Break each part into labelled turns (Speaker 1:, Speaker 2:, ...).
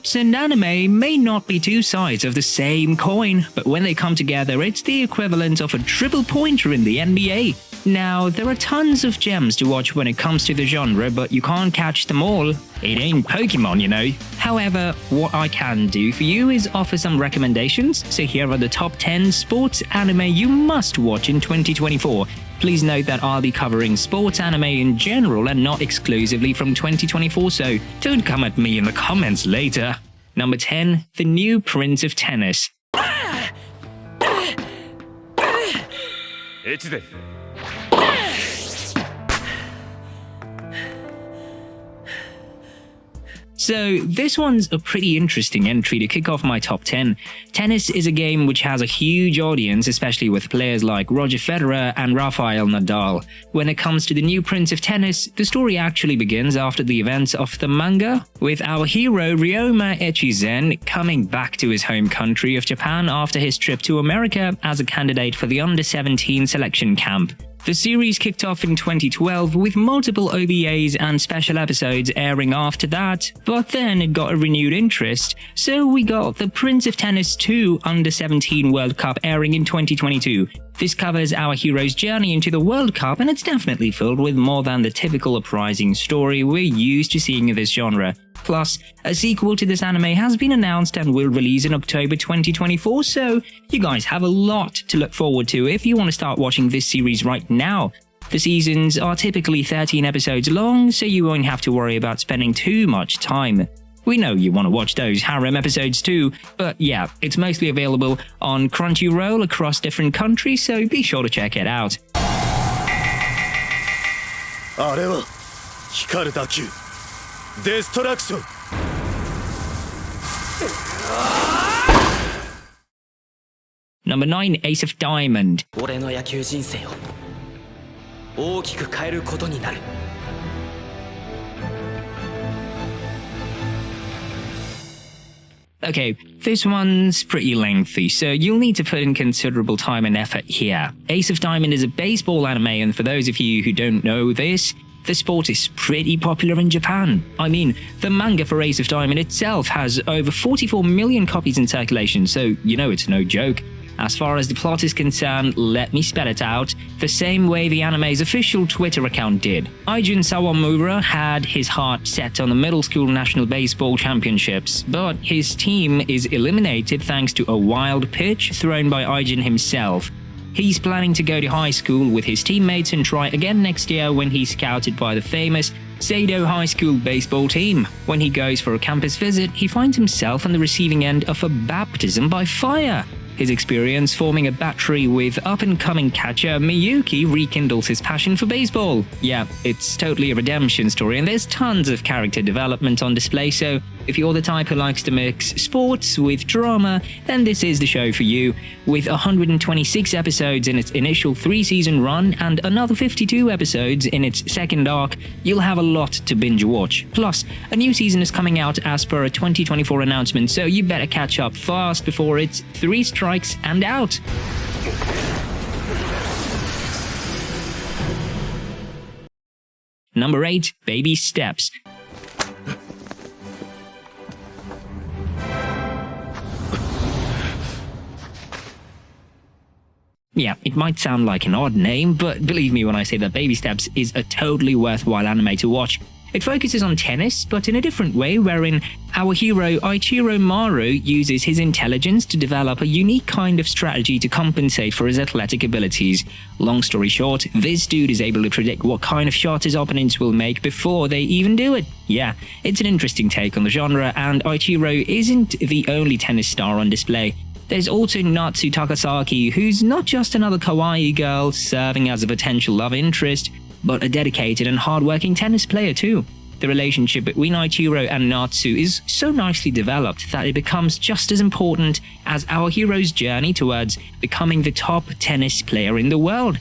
Speaker 1: sports and anime may not be two sides of the same coin, but when they come together, it's the equivalent of a triple pointer in the NBA. Now, there are tons of gems to watch when it comes to the genre, but you can't catch them all. It ain't Pokemon, you know. However, what I can do for you is offer some recommendations, so here are the top 10 sports anime you must watch in 2024. Please note that I'll be covering sports anime in general and not exclusively from 2024, so don't come at me in the comments later. Number 10, The New Prince of Tennis. So this one's a pretty interesting entry to kick off my top 10. Tennis is a game which has a huge audience, especially with players like Roger Federer and Rafael Nadal. When it comes to the new Prince of Tennis, the story actually begins after the events of the manga, with our hero Ryoma Echizen coming back to his home country of Japan after his trip to America as a candidate for the under-17 selection camp. The series kicked off in 2012 with multiple OVAs and special episodes airing after that, but then it got a renewed interest, so we got the Prince of Tennis 2 Under-17 World Cup airing in 2022. This covers our hero's journey into the World Cup, and it's definitely filled with more than the typical uprising story we're used to seeing in this genre. Plus, a sequel to this anime has been announced and will release in October 2024, so you guys have a lot to look forward to if you want to start watching this series right now. The seasons are typically 13 episodes long, so you won't have to worry about spending too much time. We know you want to watch those harem episodes too, but yeah, it's mostly available on Crunchyroll across different countries, so be sure to check it out. Number 9, Ace of Diamond. Okay, this one's pretty lengthy, so you'll need to put in considerable time and effort here. Ace of Diamond is a baseball anime, and for those of you who don't know this, the sport is pretty popular in Japan. I mean, the manga for Ace of Diamond itself has over 44 million copies in circulation, so you know it's no joke. As far as the plot is concerned, let me spell it out, the same way the anime's official Twitter account did. Eijun Sawamura had his heart set on the middle school national baseball championships, but his team is eliminated thanks to a wild pitch thrown by Eijun himself. He's planning to go to high school with his teammates and try again next year when he's scouted by the famous Seido High School baseball team. When he goes for a campus visit, he finds himself on the receiving end of a baptism by fire. His experience forming a battery with up-and-coming catcher Miyuki rekindles his passion for baseball. Yeah, it's totally a redemption story, and there's tons of character development on display, so if you're the type who likes to mix sports with drama, then this is the show for you. With 126 episodes in its initial 3-season run and another 52 episodes in its second arc, you'll have a lot to binge-watch. Plus, a new season is coming out as per a 2024 announcement, so you better catch up fast before it's 3 strikes and out. Number 8, Baby Steps. Yeah, it might sound like an odd name, but believe me when I say that Baby Steps is a totally worthwhile anime to watch. It focuses on tennis, but in a different way, wherein our hero Ichiro Maru uses his intelligence to develop a unique kind of strategy to compensate for his athletic abilities. Long story short, this dude is able to predict what kind of shot his opponents will make before they even do it. Yeah, it's an interesting take on the genre, and Ichiro isn't the only tennis star on display. There's also Natsu Takasaki, who's not just another kawaii girl serving as a potential love interest, but a dedicated and hardworking tennis player too. The relationship between Ichiro and Natsu is so nicely developed that it becomes just as important as our hero's journey towards becoming the top tennis player in the world.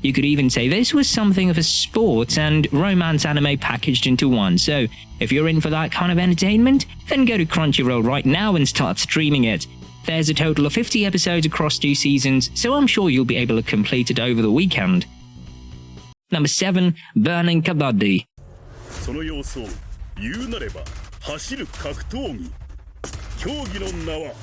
Speaker 1: You could even say this was something of a sports and romance anime packaged into one, so if you're in for that kind of entertainment, then go to Crunchyroll right now and start streaming it. There's a total of 50 episodes across 2 seasons, so I'm sure you'll be able to complete it over the weekend. Number 7. Burning Kabadi.
Speaker 2: その様子を言うなれば走る格闘技競技の名は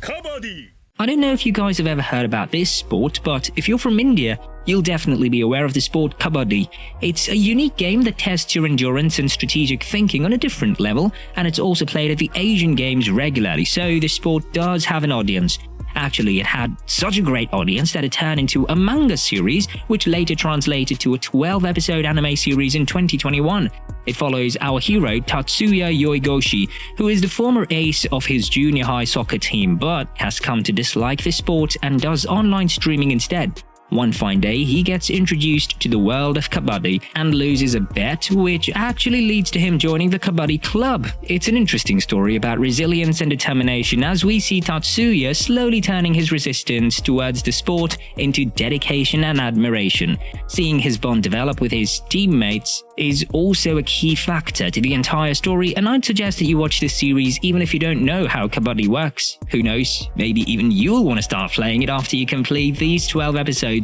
Speaker 2: カバディ
Speaker 1: I don't know if you guys have ever heard about this sport, but if you're from India, you'll definitely be aware of the sport Kabadi. It's a unique game that tests your endurance and strategic thinking on a different level, and it's also played at the Asian Games regularly, so the sport does have an audience. Actually, it had such a great audience that it turned into a manga series, which later translated to a 12-episode anime series in 2021. It follows our hero Tatsuya Yoigoshi, who is the former ace of his junior high soccer team but has come to dislike the sport and does online streaming instead. One fine day, he gets introduced to the world of Kabadi and loses a bet, which actually leads to him joining the Kabadi club. It's an interesting story about resilience and determination as we see Tatsuya slowly turning his resistance towards the sport into dedication and admiration. Seeing his bond develop with his teammates is also a key factor to the entire story, and I'd suggest that you watch this series even if you don't know how Kabadi works. Who knows, maybe even you'll want to start playing it after you complete these 12 episodes.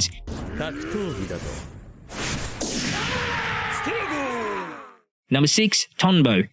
Speaker 1: Number 6. Tonbo.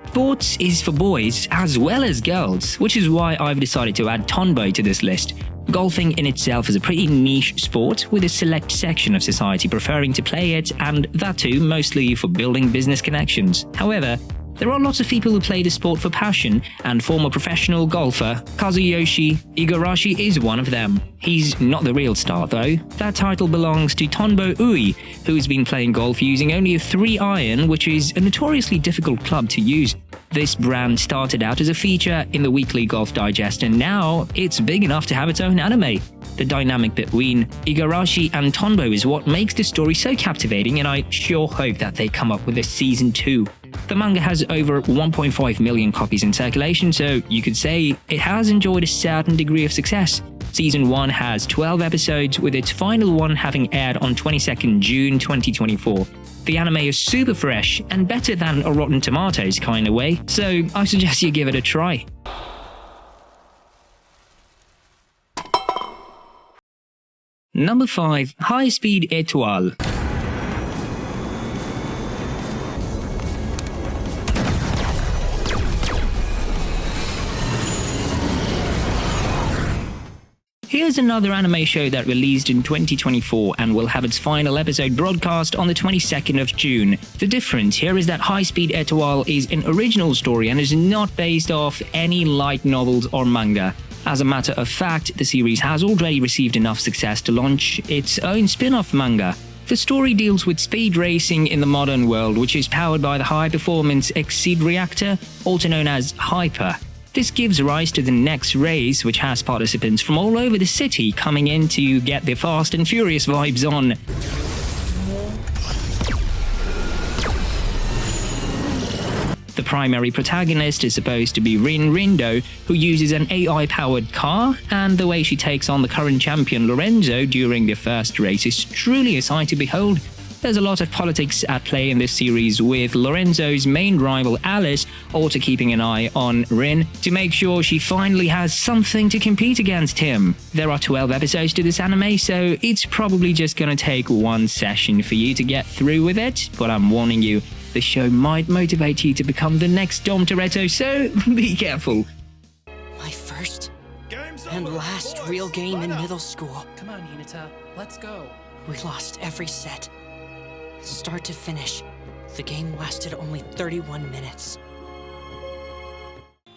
Speaker 1: Sports is for boys as well as girls, which is why I've decided to add Tonbo to this list. Golfing in itself is a pretty niche sport with a select section of society preferring to play it, and that too mostly for building business connections. However, there are lots of people who play the sport for passion, and former professional golfer Kazuyoshi Igarashi is one of them. He's not the real star though. That title belongs to Tonbo Ui, who's been playing golf using only a 3-iron, which is a notoriously difficult club to use. This brand started out as a feature in the Weekly Golf Digest, and now it's big enough to have its own anime. The dynamic between Igarashi and Tonbo is what makes the story so captivating, and I sure hope that they come up with a season 2. The manga has over 1.5 million copies in circulation, so you could say it has enjoyed a certain degree of success. Season 1 has 12 episodes, with its final one having aired on 22nd June 2024. The anime is super fresh and better than a Rotten Tomatoes kind of way, so I suggest you give it a try. Number 5. High Speed Étoile. Here's another anime show that released in 2024 and will have its final episode broadcast on the 22nd of June. The difference here is that High Speed Étoile is an original story and is not based off any light novels or manga. As a matter of fact, the series has already received enough success to launch its own spin-off manga. The story deals with speed racing in the modern world, which is powered by the high-performance Exceed reactor, also known as Hyper. This gives rise to the next race, which has participants from all over the city coming in to get their Fast and Furious vibes on. The primary protagonist is supposed to be Rin Rindo, who uses an AI-powered car, and the way she takes on the current champion Lorenzo during their first race is truly a sight to behold. There's a lot of politics at play in this series, with Lorenzo's main rival Alice also keeping an eye on Rin to make sure she finally has something to compete against him. There are 12 episodes to this anime, so it's probably just gonna take one session for you to get through with it, but I'm warning you, the show might motivate you to become the next Dom Toretto, so be careful.
Speaker 3: My first and last real game in middle school.
Speaker 4: Come on, Hinata, let's go.
Speaker 3: We lost every set. Start to finish, the game lasted only 31 minutes.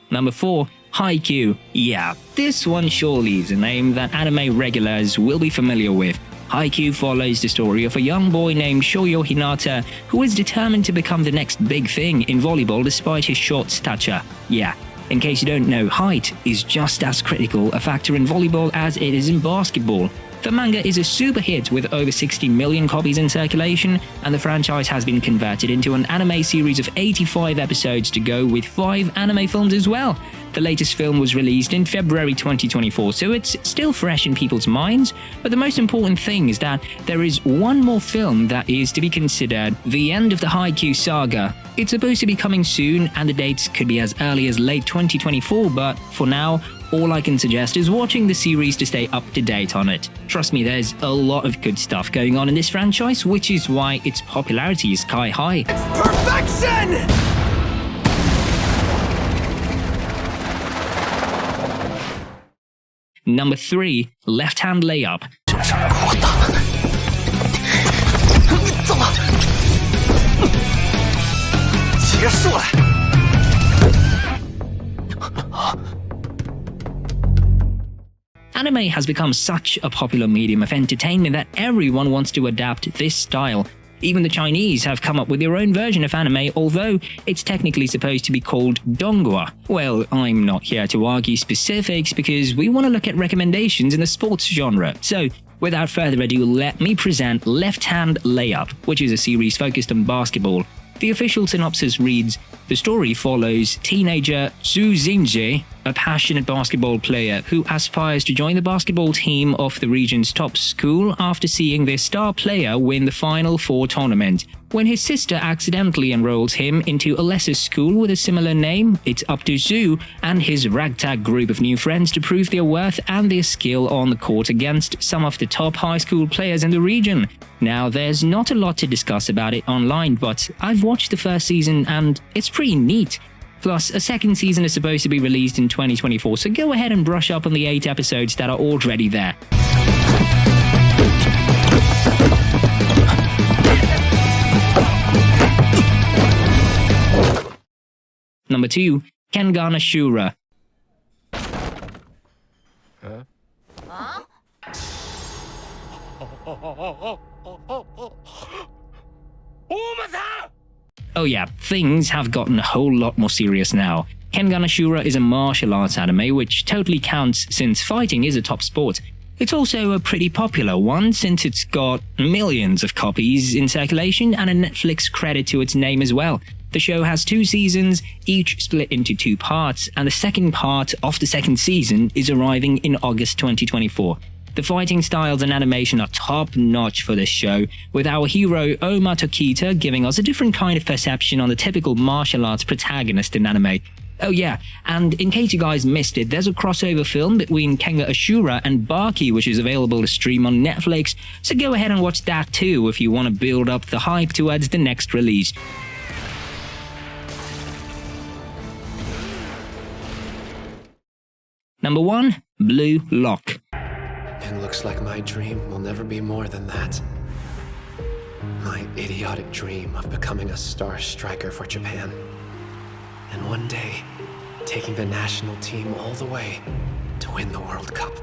Speaker 1: Number 4. Haikyuu. Yeah, this one surely is a name that anime regulars will be familiar with. Haikyuu follows the story of a young boy named Shoyo Hinata who is determined to become the next big thing in volleyball despite his short stature. Yeah, in case you don't know, height is just as critical a factor in volleyball as it is in basketball. The manga is a super hit with over 60 million copies in circulation, and the franchise has been converted into an anime series of 85 episodes to go with 5 anime films as well. The latest film was released in February 2024, so it's still fresh in people's minds, but the most important thing is that there is one more film that is to be considered the end of the Haikyuu saga. It's supposed to be coming soon, and the dates could be as early as late 2024, but for now, all I can suggest is watching the series to stay up to date on it. Trust me, there's a lot of good stuff going on in this franchise, which is why its popularity is sky high.
Speaker 5: Perfection!
Speaker 1: Number 3, Left-Hand Layup. Anime has become such a popular medium of entertainment that everyone wants to adapt this style. Even the Chinese have come up with their own version of anime, although it's technically supposed to be called donghua. Well, I'm not here to argue specifics because we want to look at recommendations in the sports genre. So, without further ado, let me present Left-Hand Layup, which is a series focused on basketball. The official synopsis reads, the story follows teenager Zhu Xingji, a passionate basketball player who aspires to join the basketball team of the region's top school after seeing their star player win the Final Four tournament. When his sister accidentally enrolls him into a lesser school with a similar name, it's up to Zhu and his ragtag group of new friends to prove their worth and their skill on the court against some of the top high school players in the region. Now, there's not a lot to discuss about it online, but I've watched the first season and it's pretty neat. Plus, a second season is supposed to be released in 2024, so go ahead and brush up on the 8 episodes that are already there. Number 2, Kengan Ashura. Oh yeah, things have gotten a whole lot more serious now. Kengan Ashura is a martial arts anime which totally counts since fighting is a top sport. It's also a pretty popular one since it's got millions of copies in circulation and a Netflix credit to its name as well. The show has 2 seasons, each split into 2 parts, and the second part of the second season is arriving in August 2024. The fighting styles and animation are top-notch for this show, with our hero Oma Tokita giving us a different kind of perception on the typical martial arts protagonist in anime. Oh yeah, and in case you guys missed it, there's a crossover film between Kengan Ashura and Baki which is available to stream on Netflix, so go ahead and watch that too if you want to build up the hype towards the next release. Number 1, Blue Lock.
Speaker 6: It looks like my dream will never be more than that. My idiotic dream of becoming a star striker for Japan. And one day, taking the national team all the way to win the World Cup.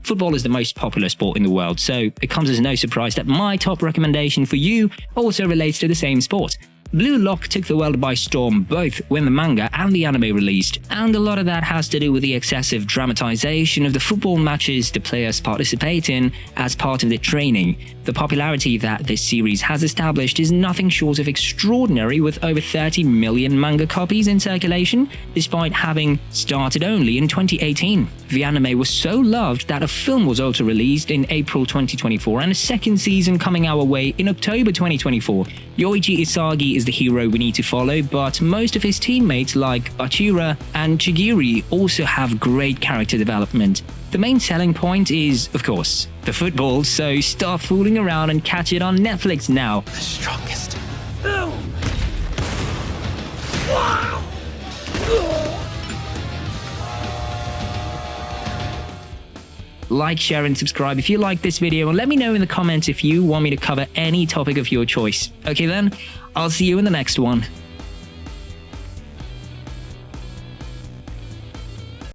Speaker 1: Football is the most popular sport in the world, so it comes as no surprise that my top recommendation for you also relates to the same sport. Blue Lock took the world by storm both when the manga and the anime released, and a lot of that has to do with the excessive dramatization of the football matches the players participate in as part of their training. The popularity that this series has established is nothing short of extraordinary, with over 30 million manga copies in circulation, despite having started only in 2018. The anime was so loved that a film was also released in April 2024 and a second season coming our way in October 2024. Yoichi Isagi is the hero we need to follow, but most of his teammates like Bachira and Chigiri also have great character development. The main selling point is, of course, the football, so stop fooling around and catch it on Netflix now.
Speaker 6: The strongest.
Speaker 1: Like, share and subscribe if you like this video, and let me know in the comments if you want me to cover any topic of your choice. Okay then, I'll see you in the next one.